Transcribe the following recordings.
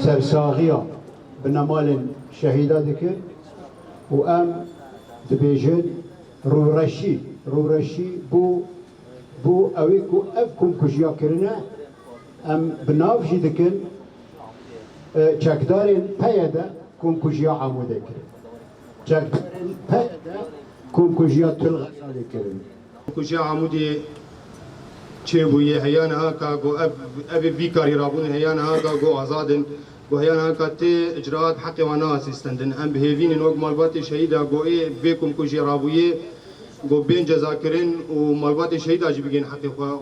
سرساغية بنمال شهيدة دكر وأم دبيجن رورشي بو أويكو أفكم كجيا كرنا أم بنافجي دكن چکدارین پیدا کم کجیا عموده کرد. چکدارین پیدا کم کجیا تلغزاده کرد. کجیا عمودی چه بویه هیان ها که گو اب بیکاری رابون هیان ها که گو آزادن گو هیان ها که تی اجراات حق و ناس استندن ام بهیوین نوگ مالبات شهید گو ای بیکم کجیا رابویه گو بین جزا کرن و مالبات شهید آجی بگین حقی خواه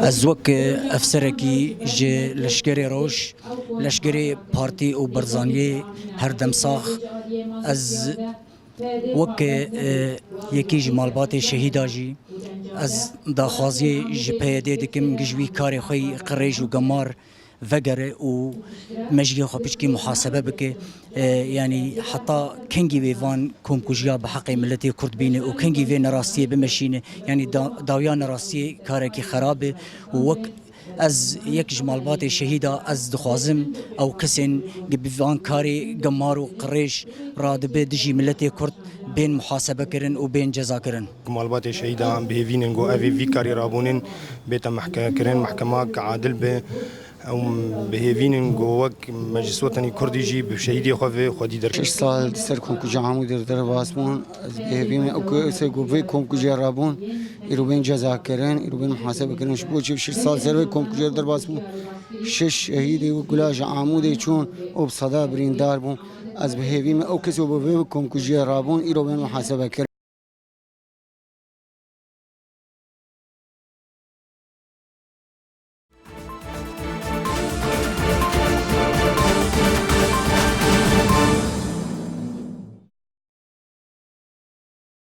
از وک افسرکی جه لشکری روش لشکری پارتی و برزانیه هر دم ساخ از وک یکی جه مالبات شهید آجی از داخوازی جه پیده دکم گجوی کاری خوی قریش و گمار وگره و مجلي خبيشكي محاسبة بك يعني حتى كنجي ويفان كوم كوجيا بحق ملتي كرد بينه وكنجي في نراستي بمشينه يعني داويا نراستي كاركي خرابه ووك از یک جمالبات شهيدة از دخوازم او كسن بيفان كاري جمار وقريش راد بدجي ملتي كرد بين محاسبة كرن وبين جزا كرن مالبات شهيدة بهيفين جو افي في كاري رابونين بيتا كرن محكمة عادل به او بهيفين جوك مجلس وطني كردي جي بشهيدي خوفي خدي در 6 سال سر كونكو جامو در باسمون بهيفين او سي جوفي كونكو جرابون يروبين جزا كرن يروبين محاسبه كرن شبو 6 سال سر كونكو در باسمون 6 شهيدي وكلاج عمودي چون او بصدا برين دار بون از بهيفين او كسو بو كونكو جرابون يروبين محاسبه كرن